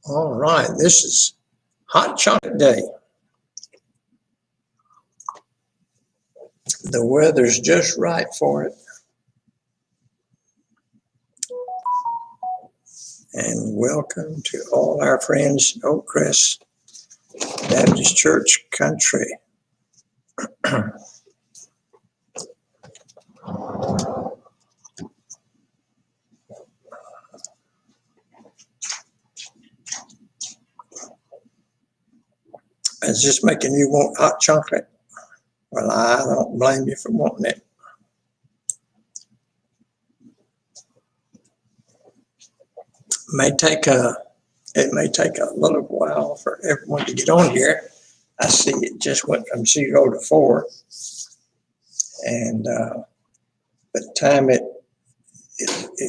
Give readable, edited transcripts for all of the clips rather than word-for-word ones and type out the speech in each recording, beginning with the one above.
All right, this is hot chocolate day. The weather's just right for it. And welcome to all our friends in Oakcrest Baptist Church country. Is this making you want hot chocolate? Well, I don't blame you for wanting it. It may take a little while for everyone to get on here. I see it just went from 0 to 4, and by the time it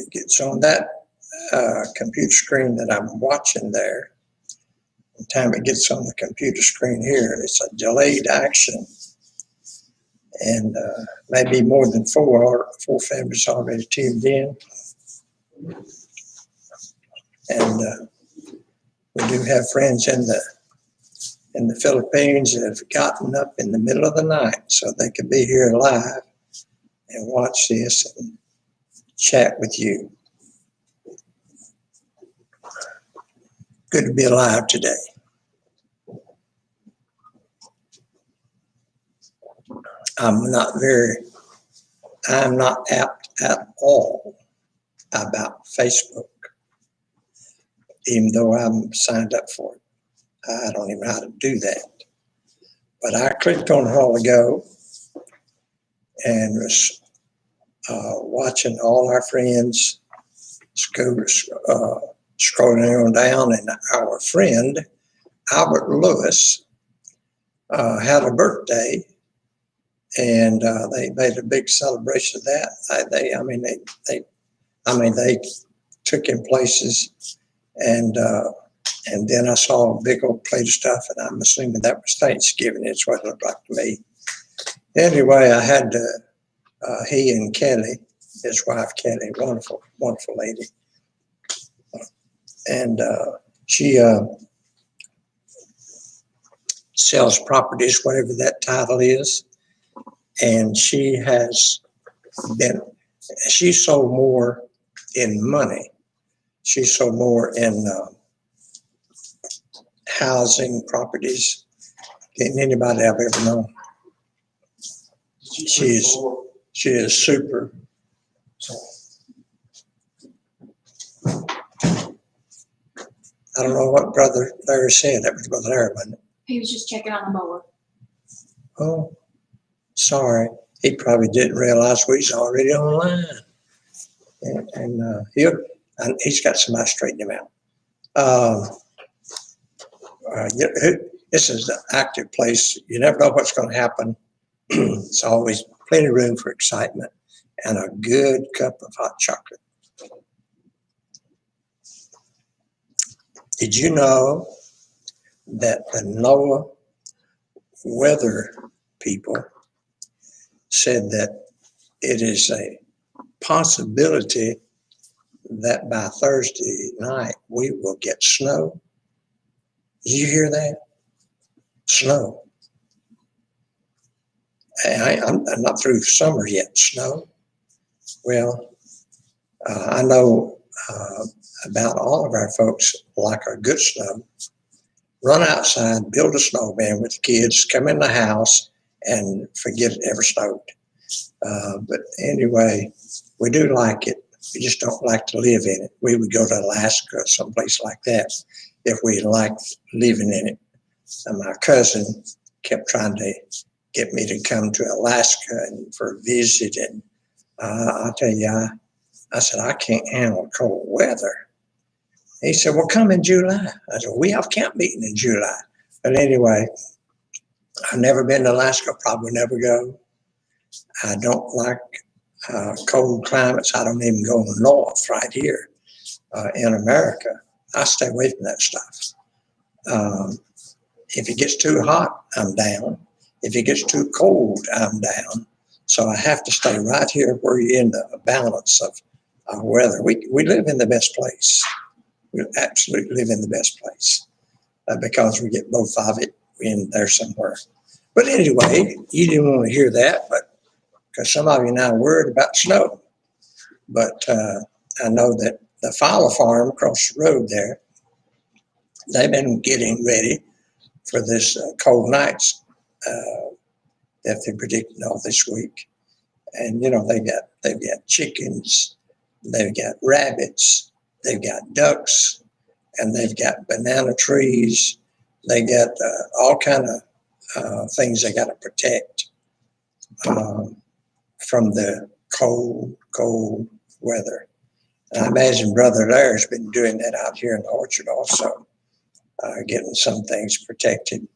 gets on that computer screen that I'm watching there, the time it gets on the computer screen here, it's a delayed action, and maybe more than four families already tuned in, and we do have friends in the Philippines that have gotten up in the middle of the night so they could be here live and watch this and chat with you. Good to be alive today. I'm not apt at all about Facebook, even though I'm signed up for it. I don't even know how to do that. But I clicked on it a while ago and was watching all our friends scrolling on down, and our friend Albert Lewis had a birthday, and they made a big celebration of that. They took him places, and then I saw a big old plate of stuff, and I'm assuming that was Thanksgiving. It's what it looked like to me. Anyway, I had he and Kelly, his wife Kelly, wonderful, wonderful lady, and she sells properties, whatever that title is, and she sold more in money. She sold more in housing properties than anybody I've ever known. She is super. I don't know what Brother Larry said. That was Brother Larry, wasn't it? He was just checking on the mower. Oh, sorry. He probably didn't realize we was already online. And he's got somebody straighten him out. This is an active place. You never know what's going to happen. It's always plenty of room for excitement and a good cup of hot chocolate. Did you know that the NOAA weather people said that it is a possibility that by Thursday night we will get snow? Did you hear that? Snow. I'm not through summer yet. Snow. Well, I know about all of our folks like a good snow. Run outside, build a snowman with the kids, come in the house, and forget it ever snowed. But anyway, we do like it. We just don't like to live in it. We would go to Alaska or someplace like that if we liked living in it. And my cousin kept trying to get me to come to Alaska and for a visit. And I'll tell you, I said, I can't handle cold weather. He said, well, come in July. I said, we have camp meeting in July. But anyway, I've never been to Alaska, probably never go. I don't like cold climates. I don't even go north right here in America. I stay away from that stuff. If it gets too hot, I'm down. If it gets too cold, I'm down. So I have to stay right here where you're in the balance of weather. We live in the best place. we absolutely live in the best place because we get both of it in there somewhere. But anyway, you didn't want to hear that, but because some of you now are worried about snow. But I know that the Fowler Farm across the road there, they've been getting ready for this cold nights that they're predicting all this week. And you know they've got chickens, they've got rabbits, they've got ducks, and they've got banana trees. They got all kind of things they got to protect from the cold weather. And I imagine Brother Larry's been doing that out here in the orchard also, getting some things protected.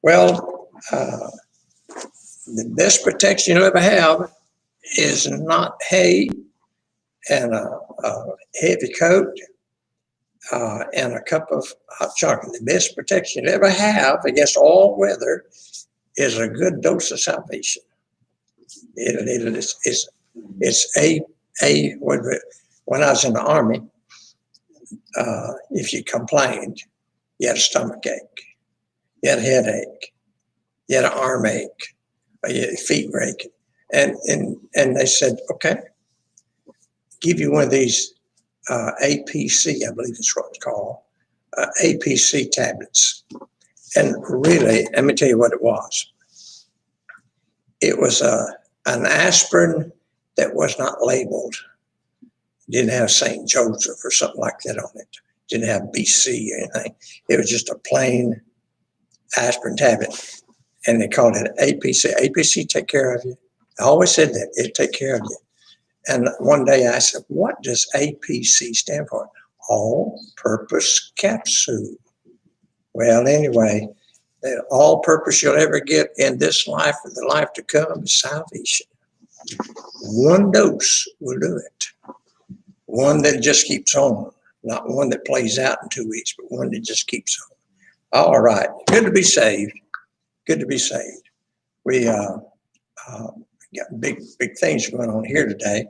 Well, the best protection you'll ever have is not hay and a heavy coat and a cup of hot chocolate. The best protection you'll ever have against all weather is a good dose of salvation. It's when I was in the Army, if you complained, you had a stomach ache, you had a headache, you had an arm ache, or your feet were aching. And they said, okay, give you one of these APC, I believe is what it's called, APC tablets. And really, let me tell you what it was. It was an aspirin that was not labeled. Didn't have St. Joseph or something like that on it. Didn't have BC or anything. It was just a plain aspirin tablet. And they called it APC. APC take care of you. I always said that. It'd take care of you. And one day I said, what does APC stand for? All-purpose capsule. Well, anyway, the all-purpose you'll ever get in this life or the life to come is salvation. One dose will do it. One that just keeps on. Not one that plays out in 2 weeks, but one that just keeps on. All right. Good to be saved. Good to be saved. We got big things going on here today.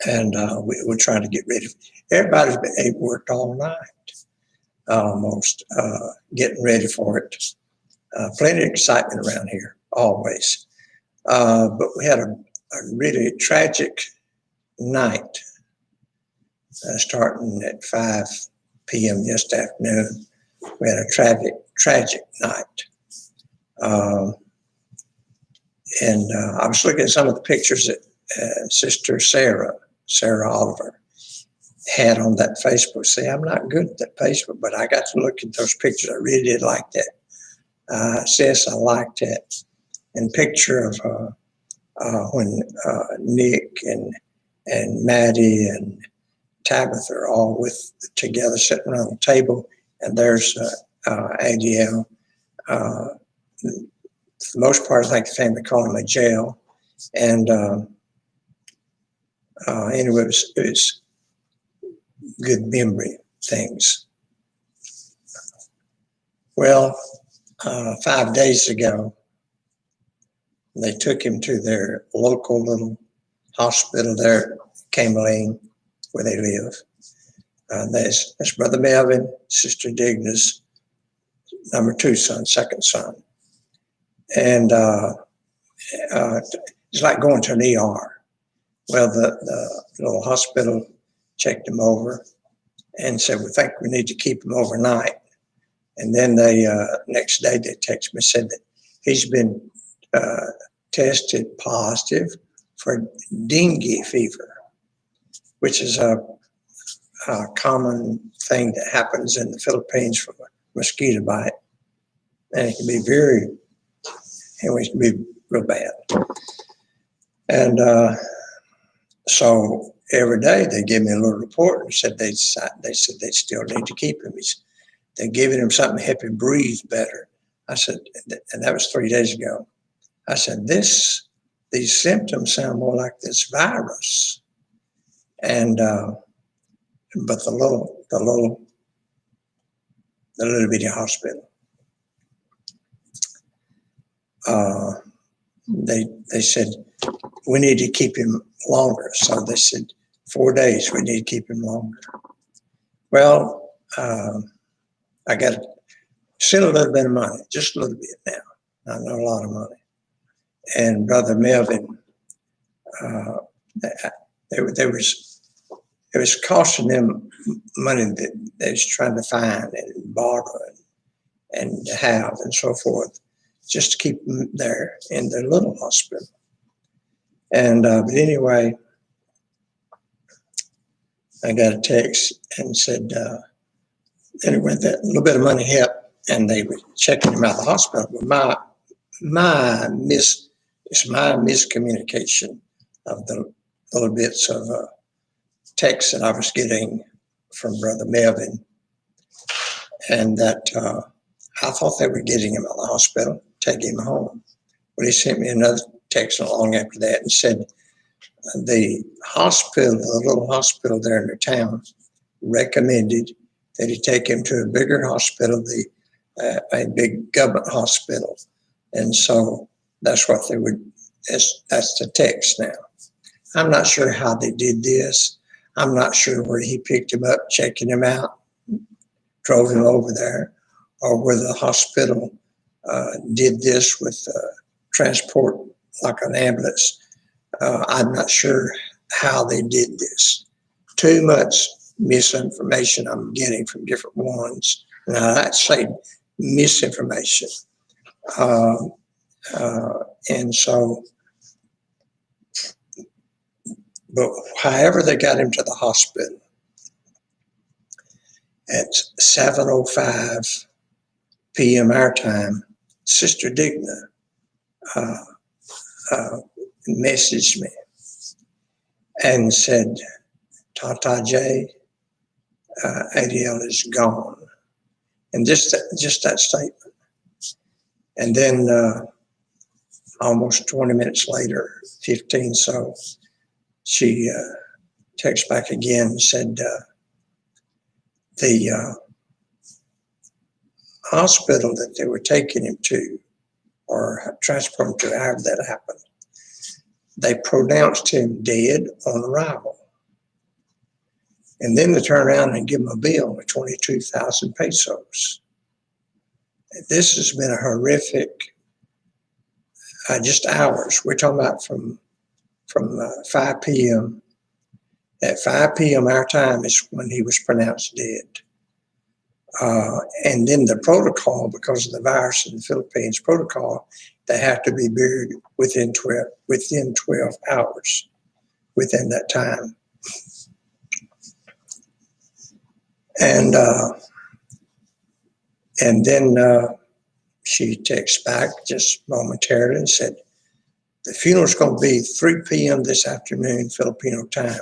And we're trying to get ready. Everybody's been worked all night, almost, getting ready for it. Plenty of excitement around here, always. But we had a really tragic night, starting at 5 p.m. yesterday afternoon. We had a tragic night. And I was looking at some of the pictures that Sister Sarah Oliver had on that Facebook. See, I'm not good at that Facebook, but I got to look at those pictures. I really did like that. Sis, I liked that. And picture of when Nick and Maddie and Tabitha are all together sitting around the table, and there's ADL. For the most part, I think the family called him a jail. And anyway, it was good memory things. Well, 5 days ago, they took him to their local little hospital there, Cameline, where they live. That's Brother Melvin, Sister Digna's number 2 son, second son. And it's like going to an ER. Well, the little hospital checked him over and said, we think we need to keep him overnight. And then they next day they texted me and said that he's been tested positive for dengue fever, which is a common thing that happens in the Philippines from a mosquito bite. And it can be it can be real bad. And so every day they give me a little report and said they said they still need to keep him. They're giving him something to help him breathe better. I said, and that was 3 days ago. I said, these symptoms sound more like this virus. And but the little bitty hospital, they said we need to keep him longer. So they said 4 days we need to keep him longer. Well, I got still a little bit of money, just a little bit now. Not a lot of money. And Brother Melvin, there was costing them money that they was trying to find and borrow and have and so forth, just to keep them there in their little hospital. And but anyway, I got a text and said, anyway, that little bit of money helped, and they were checking him out of the hospital. But it's my miscommunication of the little bits of text that I was getting from Brother Melvin, and that I thought they were getting him out of the hospital, taking him home. But he sent me another text not long after that and said the hospital, the little hospital there in the town, recommended that he take him to a bigger hospital, a big government hospital. And so that's what they would, that's the text now. I'm not sure how they did this. I'm not sure where he picked him up, checking him out, drove him over there, or where the hospital did this with transport like an ambulance. I'm not sure how they did this. Too much misinformation I'm getting from different ones. And I'd say misinformation. And so, but however they got him to the hospital, at 7:05 p.m. our time, Sister Digna messaged me and said, Tata J, ADL is gone. And just that statement. And then almost 20 minutes later, 15 so, she texted back again and said, the hospital that they were taking him to, or transporting him to, however that happened, they pronounced him dead on arrival. And then they turn around and give him a bill of 22,000 pesos. This has been a horrific, just hours. We're talking about from 5 p.m. At 5 p.m. our time is when he was pronounced dead. And then the protocol, because of the virus in the Philippines protocol, they have to be buried within 12 hours, within that time. And then she texts back just momentarily and said, the funeral's going to be 3 p.m. this afternoon, Filipino time.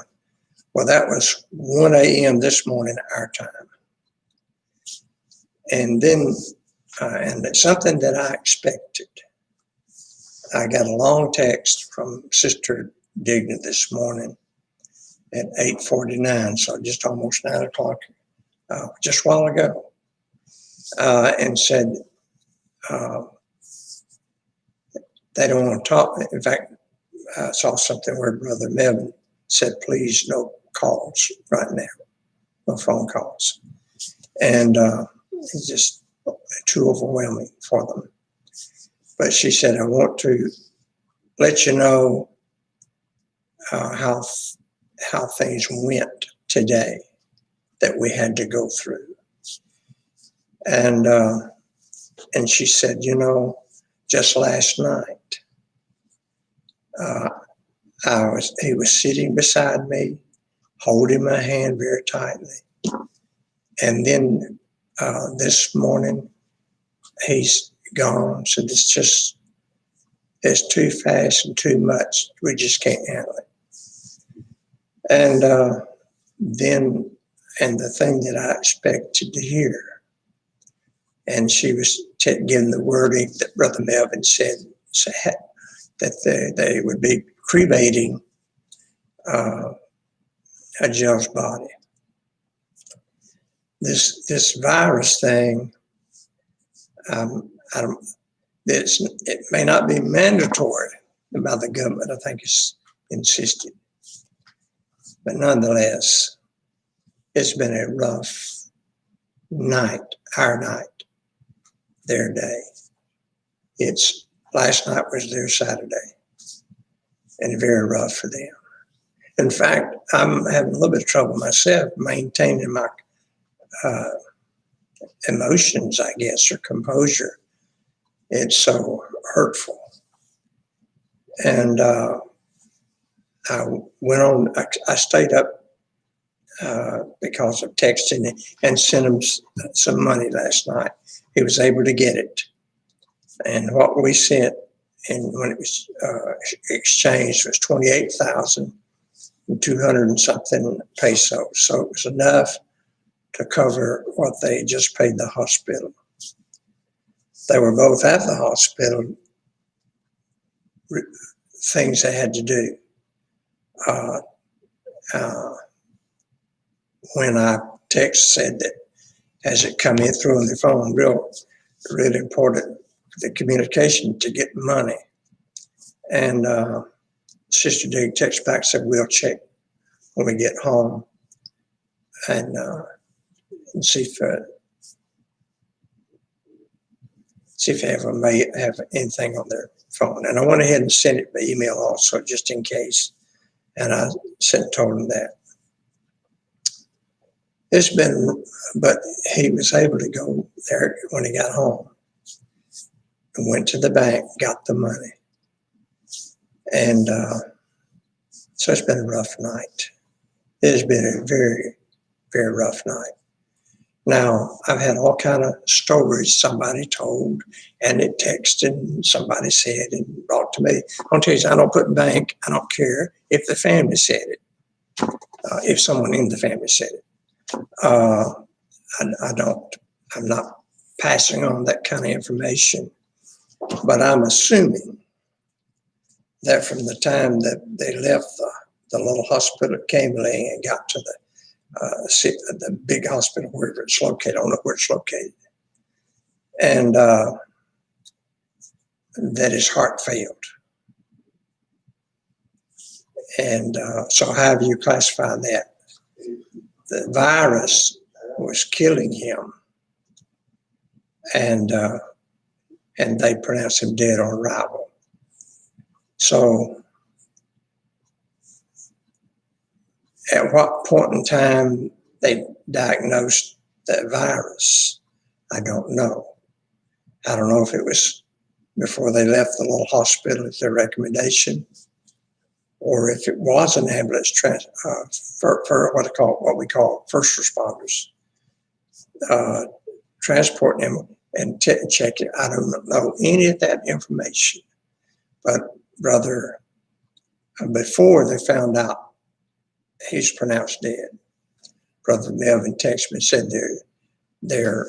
Well, that was 1 a.m. this morning, our time. And then, and it's something that I expected. I got a long text from Sister Digna this morning at 8:49, so just almost 9 o'clock, just a while ago, and said they don't want to talk. In fact, I saw something where Brother Melvin said, please, no calls right now, no phone calls. And it's just too overwhelming for them. But she said, I want to let you know how things went today that we had to go through. And she said, you know, just last night, he was sitting beside me, holding my hand very tightly. And then this morning, he's gone. So it's too fast and too much. We just can't handle it. And then the thing that I expected to hear, and she was giving the wording that Brother Melvin said that they would be cremating Adele's body. This virus thing, it may not be mandatory by the government. I think it's insisted, but nonetheless, it's been a rough night, our night, their day. Last night was their Saturday, and very rough for them. In fact, I'm having a little bit of trouble myself maintaining my emotions, I guess, or composure. It's so hurtful. And I went on, I stayed up because of texting and sent him some money last night. He was able to get it. And what we sent, and when it was exchanged, was 28,200 and something pesos. So it was enough to cover what they just paid the hospital. They were both at the hospital, things they had to do. When I said that, has it come in through on the phone, really important, the communication to get money. And Sister Dig texted back, said, we'll check when we get home and see if they may have anything on their phone. And I went ahead and sent it by email also, just in case. And I told him that. But he was able to go there when he got home and went to the bank, got the money. And so it's been a rough night. It has been a very, very rough night. Now, I've had all kind of stories somebody told, and it texted, and somebody said, and brought to me. I'll tell you, I don't put bank. I don't care if the family said it, if someone in the family said it. I'm not passing on that kind of information, but I'm assuming that from the time that they left the little hospital at Camerling and got to the big hospital, wherever it's located, I don't know where it's located, and that his heart failed. And so how do you classify that? The virus was killing him, and they pronounced him dead on arrival. So at what point in time they diagnosed that virus, I don't know. I don't know if it was before they left the little hospital at their recommendation, or if it was an ambulance for what we call first responders, transporting them and checking. I don't know any of that information, but brother, before they found out he's pronounced dead, Brother Melvin texted me and said they're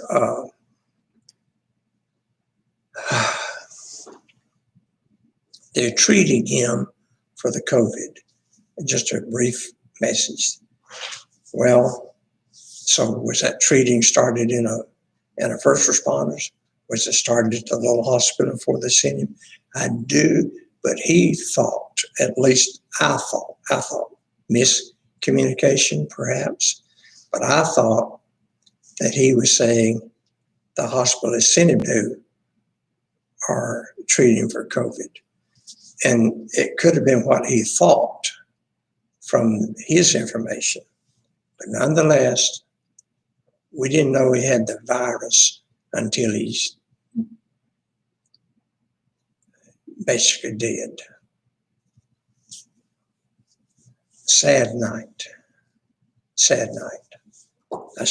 treating him for the COVID. Just a brief message. Well, so was that treating started in a first responders? Was it started at the little hospital before they sent him? I do, but he thought, at least I thought, miscommunication perhaps, but I thought that he was saying the hospital they sent him to are treating him for COVID. And it could have been what he thought from his information. But nonetheless, we didn't know he had the virus until he's basically dead. Sad night. Sad night. Like I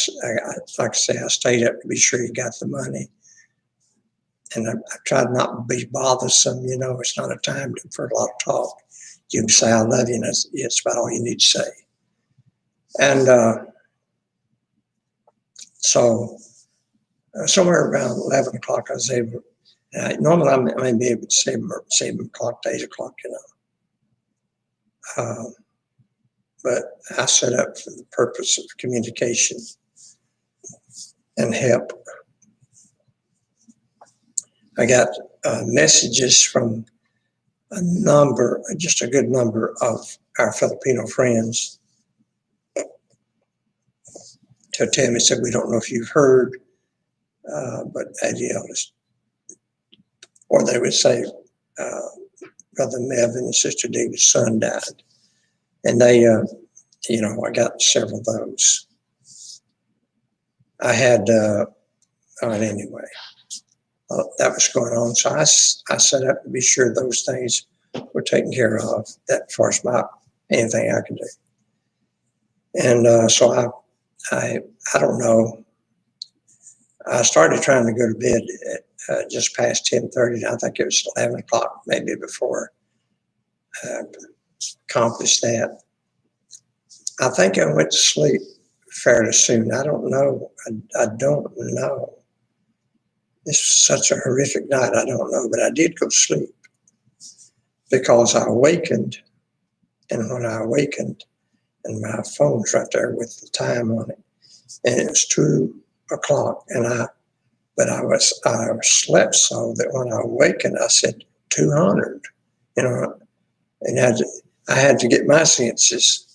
say, I stayed up to be sure he got the money. And I tried not to be bothersome. You know, it's not a time for a lot of talk. You can say, I love you, and it's about all you need to say. And so somewhere around 11 o'clock, I was able, normally I may be able to 7 o'clock to 8 o'clock, you know. But I set up for the purpose of communication and help. I got messages from just a good number of our Filipino friends. to tell me, said, we don't know if you've heard, but Eddie Ellis. Or they would say, Brother Melvin and Sister David's son died. And they, I got several of those. I had, anyway, that was going on. So I set up to be sure those things were taken care of, that far as anything I could do. And so I don't know. I started trying to go to bed at just past 10:30. I think it was 11 o'clock, maybe before I accomplished that. I think I went to sleep fairly soon. I don't know. I don't know. This was such a horrific night. I don't know, but I did go to sleep because I awakened. And when I awakened, and my phone's right there with the time on it, and it was 2 o'clock, and I slept so that when I awakened, I said 200, and I had to get my senses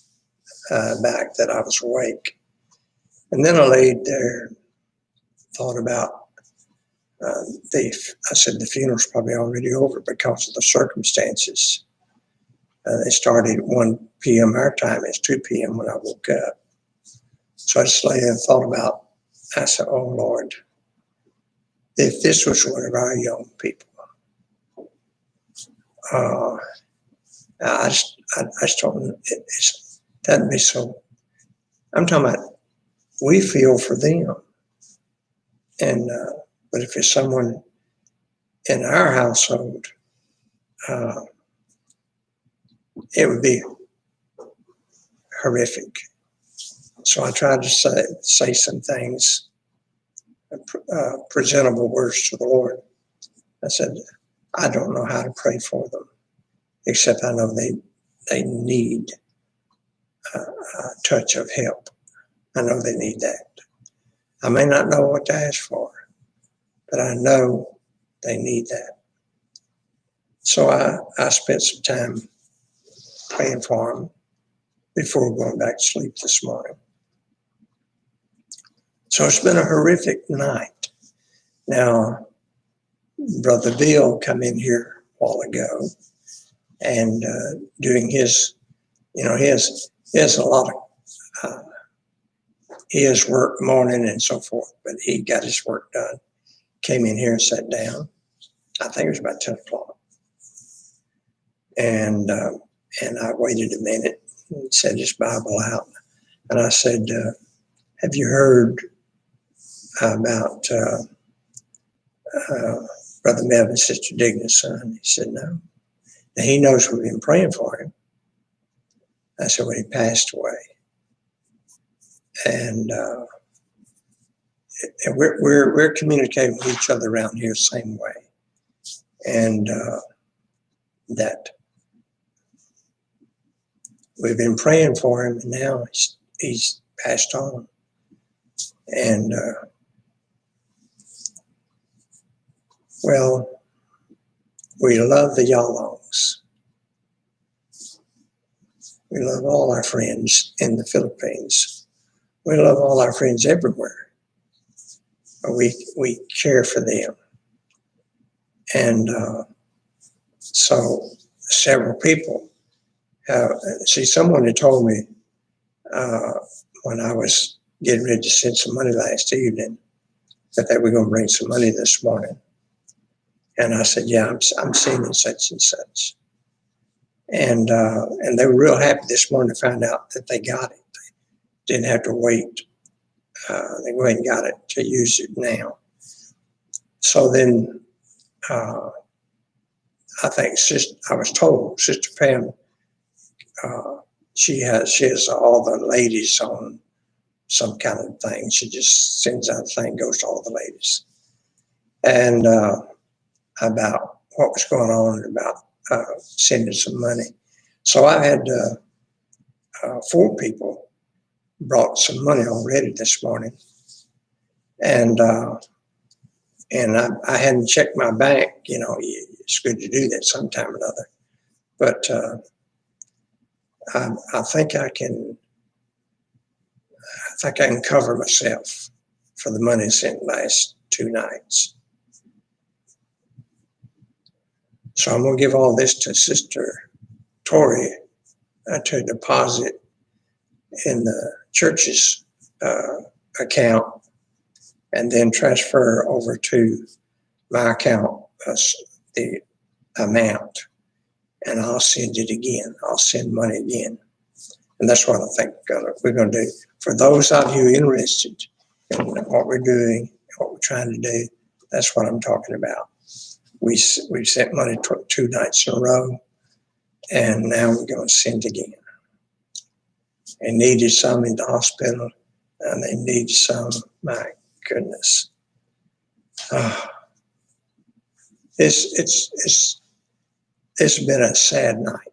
back that I was awake. And then I laid there, thought about I said the funeral's probably already over because of the circumstances. They started at 1 p.m. our time. It's 2 p.m. when I woke up. So I just lay there and thought about, I said, oh, Lord, if this was one of our young people, I just don't, that'd be so, I'm talking about, we feel for them. And, but if it's someone in our household, it would be horrific. So I tried to say some things, presentable words to the Lord. I said, I don't know how to pray for them, except I know they need a touch of help. I know they need that. I may not know what to ask for, but I know they need that. So I spent some time praying for them before going back to sleep this morning. So it's been a horrific night. Now, Brother Bill come in here a while ago and doing his, he has a lot of his work morning and so forth, but he got his work done. Came in here and sat down. I think it was about 10 o'clock. And I waited a minute and said his Bible out. And I said, have you heard about Brother Melvin, Sister Digna's son? He said, no. And he knows we've been praying for him. I said, well, he passed away. And we're communicating with each other around here the same way. And that we've been praying for him, and now he's passed on. And well, we love the Yalongs. We love all our friends in the Philippines. We love all our friends everywhere. But we care for them. And so several people someone had told me when I was getting ready to send some money last evening that they were going to bring some money this morning. And I said, yeah, I'm sending such and such. And they were real happy this morning to find out that they got it. They didn't have to wait. They went and got it to use it now. So then I think I was told Sister Pam, she has all the ladies on some kind of thing. She just sends out a thing, goes to all the ladies. And about what was going on about sending some money. So I had 4 people brought some money already this morning. And I hadn't checked my bank. It's good to do that sometime or another. But I think I can think I can cover myself for the money sent last 2 nights. So I'm going to give all this to Sister Tori to deposit in the church's account, and then transfer over to my account the amount, and I'll send it again. I'll send money again. And that's what I think we're going to do. For those of you interested in what we're doing, what we're trying to do, that's what I'm talking about. We've sent money 2 nights in a row, and now we're going to send again. They needed some in the hospital, and they need some. My goodness, it's been a sad night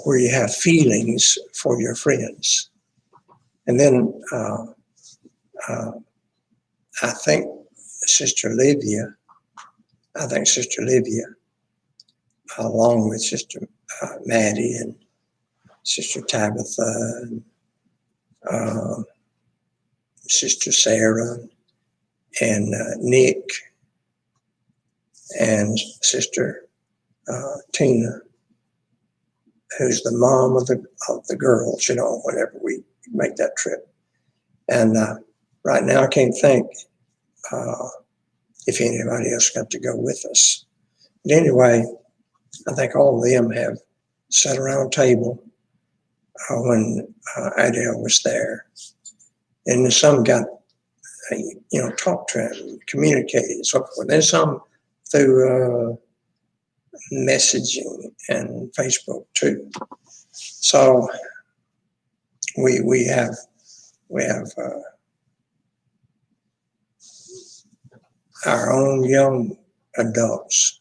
where you have feelings for your friends, and then I think Sister Livia, along with Sister Maddie and Sister Tabitha and Sister Sarah and Nick and Sister Tina, who's the mom of the girls, whenever we make that trip. And right now I can't think if anybody else got to go with us. But anyway, I think all of them have sat around a table when Adele was there. And some got, talked to him, communicated, and so forth. And some through messaging and Facebook too. So we have our own young adults,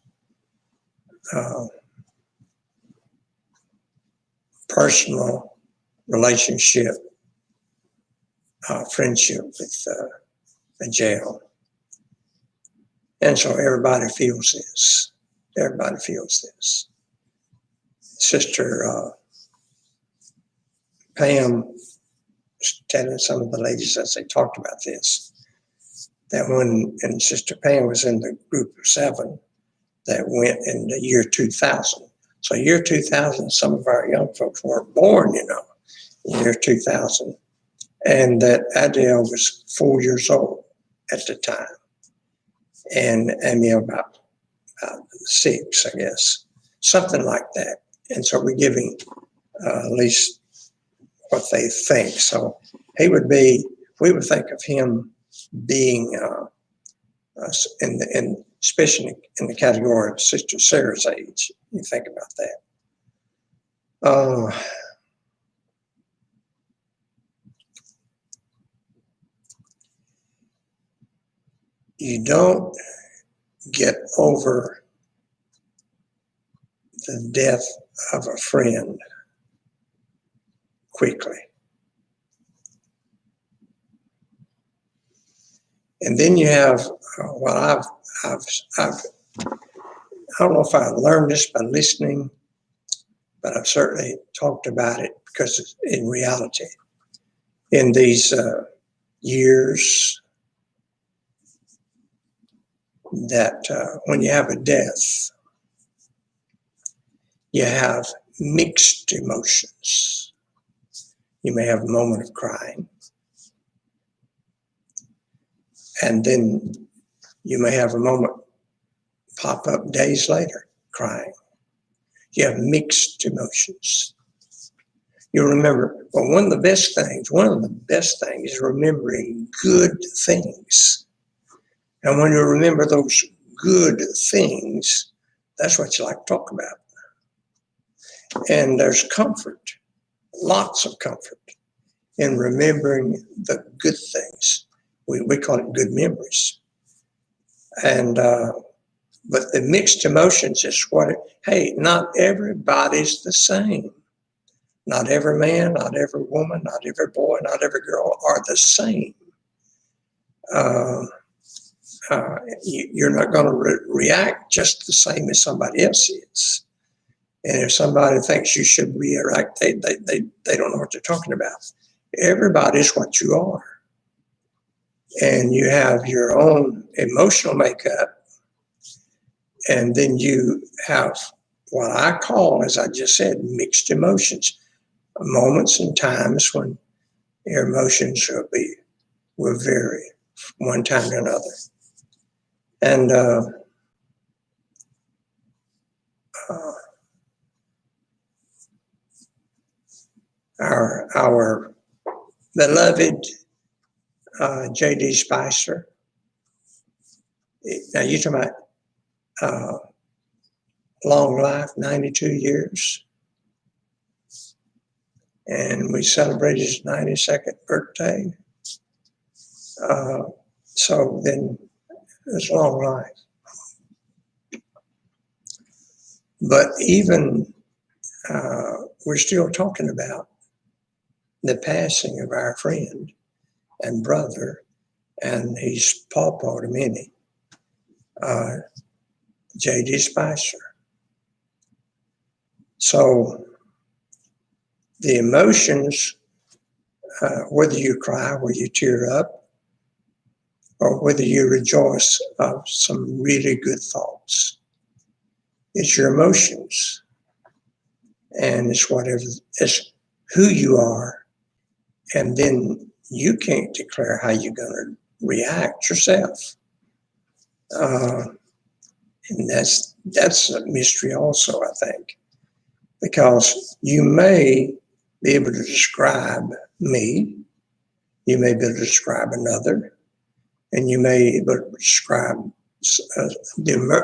personal relationship, friendship with jail. And so everybody feels this. Sister Pam was telling some of the ladies as they talked about this, that and Sister Pam was in the group of 7 that went in the year 2000. So year 2000, some of our young folks weren't born, in year 2000. And that Adele was 4 years old at the time. And Emil about 6, I guess, something like that. And so we're giving at least what they think. So we would think of him being, especially in the category of Sister Sarah's age. You think about that. You don't get over the death of a friend quickly. And then you have what I don't know if I learned this by listening, but I've certainly talked about it because in reality, in these years, that when you have a death, you have mixed emotions. You may have a moment of crying, and then you may have a moment pop up days later, crying. You have mixed emotions. You remember, well, one of the best things is remembering good things. And when you remember those good things, that's what you like to talk about. And there's comfort, lots of comfort in remembering the good things. We call it good memories. And, but the mixed emotions is hey, not everybody's the same. Not every man, not every woman, not every boy, not every girl are the same. You're not going to react just the same as somebody else is. And if somebody thinks you should react, they don't know what they're talking about. Everybody's what you are. And you have your own emotional makeup. And then you have what I call, as I just said, mixed emotions. Moments and times when your emotions will vary from one time to another. And our beloved J.D. Spicer. Now you're talking about long life, 92 years. And we celebrated his 92nd birthday. So then it was long life. But even we're still talking about the passing of our friend and brother, and he's pawpaw to many, J.D. Spicer. So the emotions, whether you cry, whether you tear up, or whether you rejoice of some really good thoughts, it's your emotions. And it's whatever, it's who you are. And then you can't declare how you're going to react yourself. And that's a mystery also, I think, because you may be able to describe me, you may be able to describe another, and you may be able to describe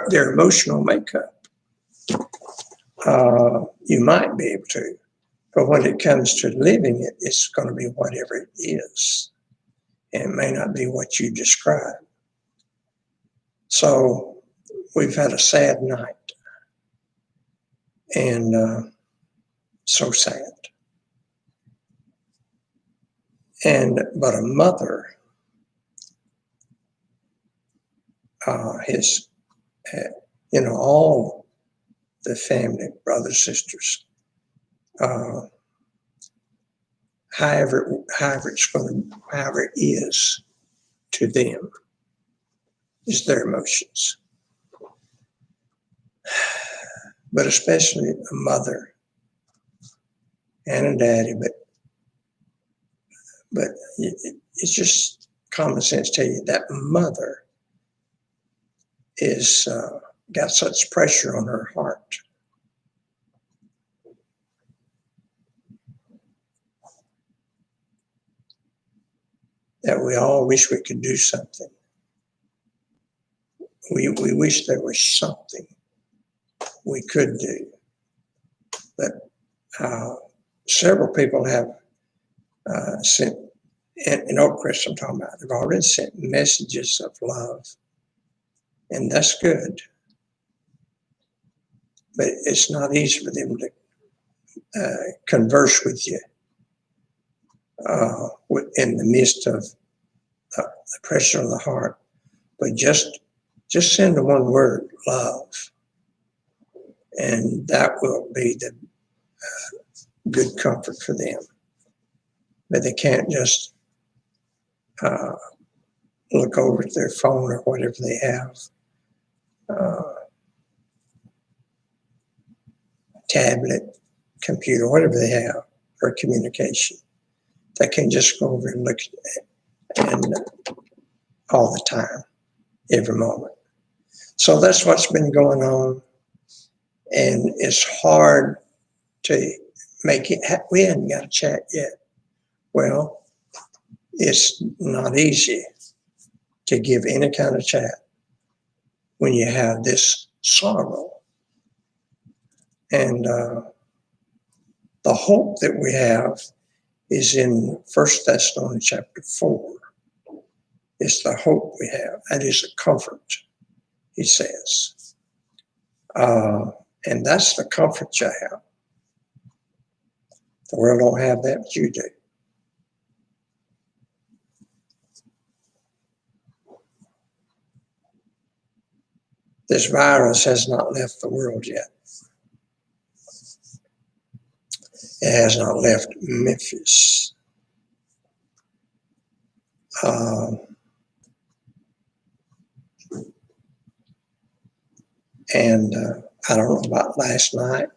their emotional makeup. You might be able to, but when it comes to living it, it's going to be whatever it is. And it may not be what you describe. So we've had a sad night, and so sad. But a mother, all the family, brothers, sisters, however it is to them, is their emotions. But especially a mother and a daddy, but it's just common sense to tell you that mother is got such pressure on her heart. That we all wish we could do something. We wish there was something we could do. But several people have sent, in Oakcrest I'm talking about, they've already sent messages of love. And that's good. But it's not easy for them to converse with you in the midst of the pressure of the heart. But just send them one word, love. And that will be the good comfort for them. But they can't just look over at their phone or whatever they have, tablet, computer, whatever they have for communication. They can just go over and look and all the time, every moment. So that's what's been going on. And it's hard to make it, we hadn't got a chat yet. Well, it's not easy to give any kind of chat when you have this sorrow. And the hope that we have is in 1 Thessalonians chapter 4. It's the hope we have. That is a comfort, he says. And that's the comfort you have. The world don't have that, but you do. This virus has not left the world yet. It has not left Memphis. And I don't know about last night,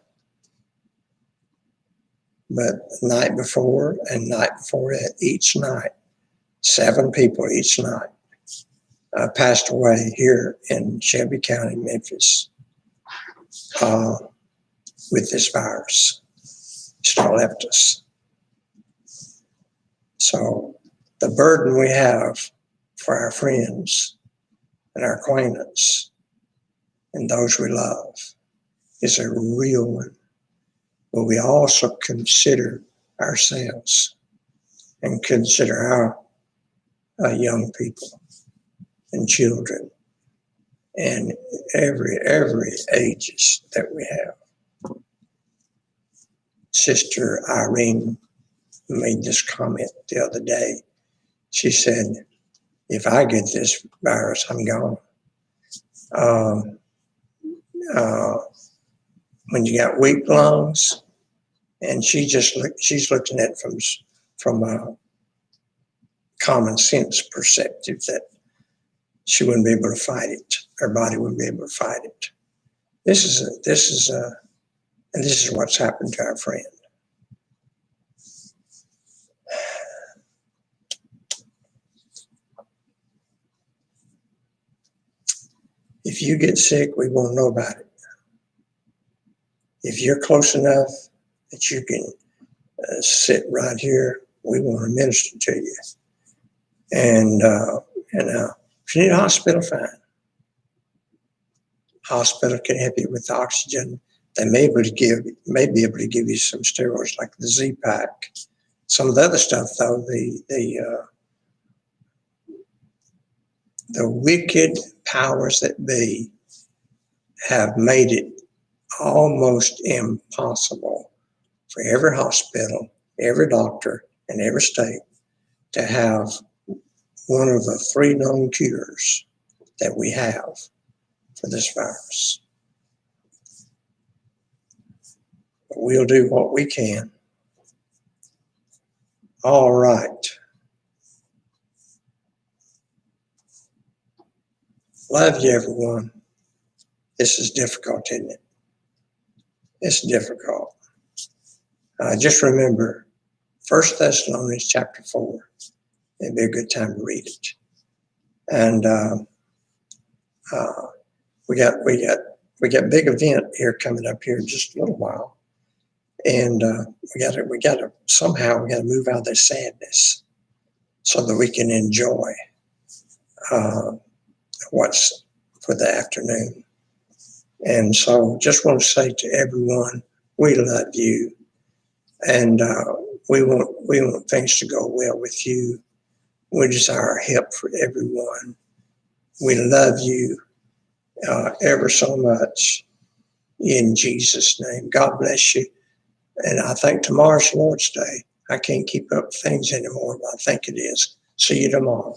but the night before and night before it, each night, 7 people each night passed away here in Shelby County, Memphis, with this virus. It's not left us. So the burden we have for our friends and our acquaintance and those we love is a real one. But we also consider ourselves and consider our young people and children and every ages that we have. Sister Irene made this comment the other day. She said, if I get this virus, I'm gone. When you got weak lungs, and she's looking at it from a common sense perspective that she wouldn't be able to fight it. Her body wouldn't be able to fight it. This is what's happened to our friend. If you get sick, we won't know about it. If you're close enough that you can sit right here, we want to minister to you. And if you need a hospital, fine. Hospital can help you with the oxygen. They may be able to give you some steroids like the Z-Pack. Some of the other stuff, though, the wicked powers that be have made it almost impossible for every hospital, every doctor, and every state to have one of the 3 known cures that we have for this virus. But we'll do what we can. All right. Love you, everyone. This is difficult, isn't it? It's difficult. Just remember 1 Thessalonians chapter 4. It'd be a good time to read it. And we got a big event here coming up here in just a little while. And we got to somehow move out of this sadness so that we can enjoy what's for the afternoon. And so just want to say to everyone, we love you. And we want things to go well with you. We desire help for everyone. We love you ever so much in Jesus' name. God bless you. And I think tomorrow's Lord's Day. I can't keep up with things anymore, but I think it is. See you tomorrow.